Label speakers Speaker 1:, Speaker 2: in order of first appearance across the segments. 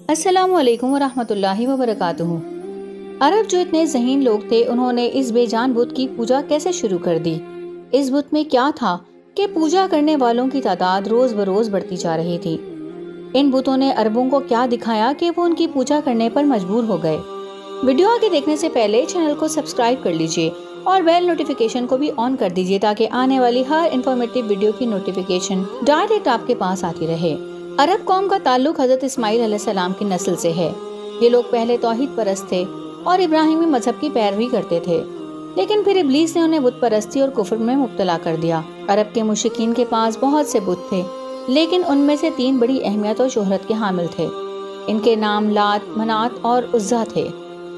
Speaker 1: السلام علیکم ورحمۃ اللہ وبرکاتہ۔ عرب جو اتنے ذہین لوگ تھے، انہوں نے اس بے جان بت کی پوجا کیسے شروع کر دی؟ اس بت میں کیا تھا کہ پوجا کرنے والوں کی تعداد روز بروز بڑھتی جا رہی تھی؟ ان بتوں نے عربوں کو کیا دکھایا کہ وہ ان کی پوجا کرنے پر مجبور ہو گئے؟ ویڈیو آگے دیکھنے سے پہلے چینل کو سبسکرائب کر لیجئے اور بیل نوٹیفیکیشن کو بھی آن کر دیجئے تاکہ آنے والی ہر انفارمیٹیو ویڈیو کی نوٹیفیکیشن ڈائریکٹ آپ کے پاس آتی رہے۔ عرب قوم کا تعلق حضرت اسماعیل علیہ السلام کی نسل سے ہے۔ یہ لوگ پہلے توحید پرست تھے اور ابراہیمی مذہب کی پیروی کرتے تھے، لیکن پھر ابلیس نے انہیں بت پرستی اور کفر میں مبتلا کر دیا۔ عرب کے مشرکین کے پاس بہت سے بت تھے، لیکن ان میں سے 3 بڑی اہمیت اور شہرت کے حامل تھے۔ ان کے نام لات، منات اور عزا تھے۔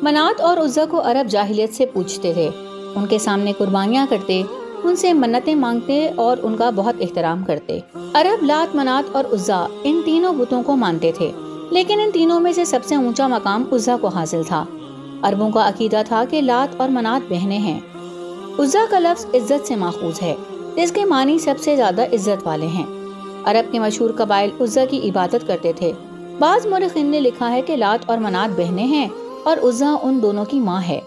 Speaker 1: منات اور عزا کو عرب جاہلیت سے پوجتے تھے، ان کے سامنے قربانیاں کرتے، ان سے منتیں مانگتے اور ان کا بہت احترام کرتے۔ عرب لات، منات اور عزا ان تینوں بتوں کو مانتے تھے، لیکن ان تینوں میں سے سب سے اونچا مقام عزا کو حاصل تھا۔ عربوں کا عقیدہ تھا کہ لات اور منات بہنیں ہیں۔ عزا کا لفظ عزت سے ماخوذ ہے، جس کے معنی سب سے زیادہ عزت والے ہیں۔ عرب کے مشہور قبائل عزا کی عبادت کرتے تھے۔ بعض مورخین نے لکھا ہے کہ لات اور منات بہنیں ہیں اور عزا ان دونوں کی ماں ہے۔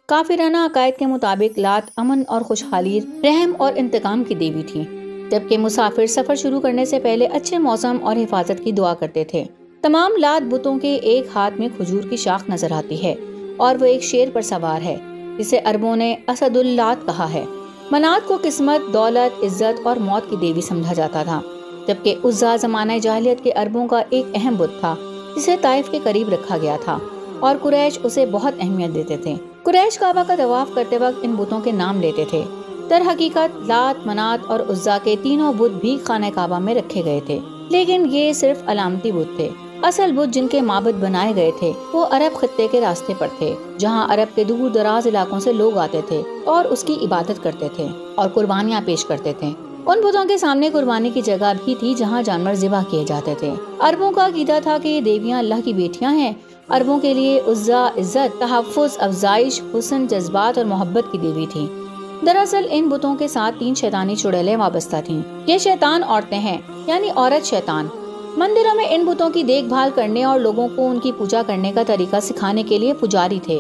Speaker 1: کافرانہ عقائد کے مطابق لات امن اور خوشحالی، رحم اور انتقام کی دیوی تھی، جبکہ مسافر سفر شروع کرنے سے پہلے اچھے موسم اور حفاظت کی دعا کرتے تھے۔ تمام لات بتوں کے ایک ہاتھ میں کھجور کی شاخ نظر آتی ہے اور وہ ایک شیر پر سوار ہے، جسے عربوں نے اسد اللات کہا ہے۔ منات کو قسمت، دولت، عزت اور موت کی دیوی سمجھا جاتا تھا، جبکہ عزا زمانہ جاہلیت کے عربوں کا ایک اہم بت تھا، جسے طائف کے قریب رکھا گیا تھا اور قریش اسے بہت اہمیت دیتے تھے۔ قریش کعبہ کا طواف کرتے وقت ان بتوں کے نام لیتے تھے۔ در حقیقت لات، منات اور عزا کے تینوں بت بھی خانہ کعبہ میں رکھے گئے تھے، لیکن یہ صرف علامتی بت تھے۔ اصل بت جن کے معبد بنائے گئے تھے وہ عرب خطے کے راستے پر تھے، جہاں عرب کے دور دراز علاقوں سے لوگ آتے تھے اور اس کی عبادت کرتے تھے اور قربانیاں پیش کرتے تھے۔ ان بتوں کے سامنے قربانی کی جگہ بھی تھی جہاں جانور ذبح کیے جاتے تھے۔ عربوں کا عقیدہ تھا کہ یہ دیویاں اللہ کی بیٹیاں ہیں۔ عربوں کے لیے عزا عزت، تحفظ، افزائش، حسن، جذبات اور محبت کی دیوی تھی۔ دراصل ان بتوں کے ساتھ 3 شیطانی چڑیلیں وابستہ تھیں۔ یہ شیطان عورتیں ہیں، یعنی عورت شیطان۔ مندروں میں ان بتوں کی دیکھ بھال کرنے اور لوگوں کو ان کی پوجا کرنے کا طریقہ سکھانے کے لیے پجاری تھے،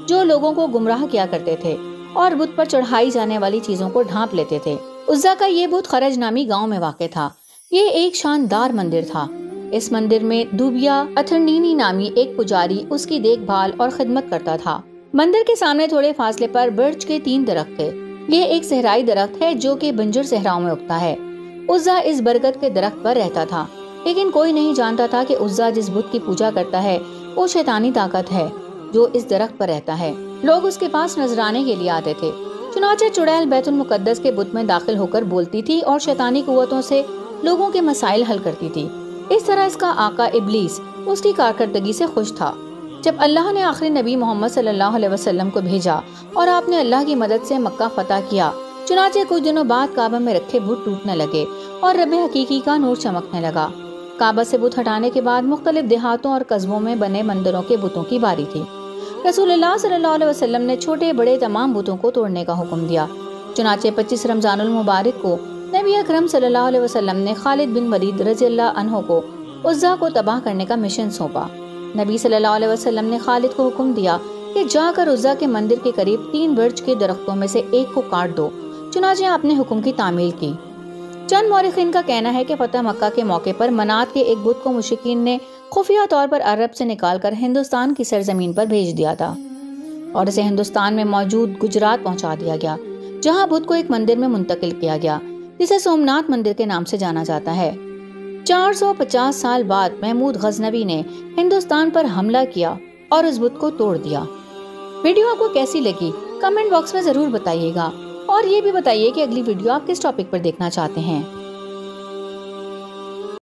Speaker 1: جو لوگوں کو گمراہ کیا کرتے تھے اور بت پر چڑھائی جانے والی چیزوں کو ڈھانپ لیتے تھے۔ عزا کا یہ بت خرج نامی گاؤں میں واقع تھا۔ یہ ایک شاندار مندر تھا۔ اس مندر میں دوبیا اتھرنینی نامی ایک پجاری اس کی دیکھ بھال اور خدمت کرتا تھا۔ مندر کے سامنے تھوڑے فاصلے پر برچ کے 3 درخت تھے۔ یہ ایک صحرائی درخت ہے جو کہ بنجر صحراؤں میں اگتا ہے۔ عزا اس برگد کے درخت پر رہتا تھا، لیکن کوئی نہیں جانتا تھا کہ عزا جس بت کی پوجا کرتا ہے وہ شیطانی طاقت ہے جو اس درخت پر رہتا ہے۔ لوگ اس کے پاس نذرانے کے لیے آتے تھے۔ چنانچہ چڑیل بیت المقدس کے بت میں داخل ہو کر بولتی تھی اور شیطانی قوتوں سے لوگوں کے مسائل حل کرتی تھی۔ اس طرح اس کا آقا ابلیس اس کی کارکردگی سے خوش تھا۔ جب اللہ نے آخری نبی محمد صلی اللہ علیہ وسلم کو بھیجا اور آپ نے اللہ کی مدد سے مکہ فتح کیا، چنانچہ کچھ دنوں بعد کعبہ میں رکھے بت ٹوٹنے لگے اور رب حقیقی کا نور چمکنے لگا۔ کعبہ سے بت ہٹانے کے بعد مختلف دیہاتوں اور قصبوں میں بنے مندروں کے بتوں کی باری تھی۔ رسول اللہ صلی اللہ علیہ وسلم نے چھوٹے بڑے تمام بتوں کو توڑنے کا حکم دیا۔ چنانچہ 25 رمضان المبارک کو نبی اکرم صلی اللہ علیہ وسلم نے خالد بن ولید رضی اللہ عنہ کو عزا کو تباہ کرنے کا مشن سونپا۔ نبی صلی اللہ علیہ وسلم نے خالد کو حکم دیا کہ جا کر عزا کے مندر کے قریب 3 برچ کے درختوں میں سے ایک کو کاٹ دو۔ چنانچہ آپ نے حکم کی تعمیل کی۔ چند مورخین کا کہنا ہے کہ فتح مکہ کے موقع پر منات کے ایک بت کو مشرکین نے خفیہ طور پر عرب سے نکال کر ہندوستان کی سرزمین پر بھیج دیا تھا اور اسے ہندوستان میں موجود گجرات پہنچا دیا گیا، جہاں بت کو ایک مندر میں منتقل کیا گیا جسے سومنات مندر کے نام سے جانا جاتا ہے۔ 450 سال بعد محمود غزنوی نے ہندوستان پر حملہ کیا اور اس بت کو توڑ دیا۔ ویڈیو آپ کو کیسی لگی کمنٹ باکس میں ضرور بتائیے گا، اور یہ بھی بتائیے کہ اگلی ویڈیو آپ کس ٹاپک پر دیکھنا چاہتے ہیں۔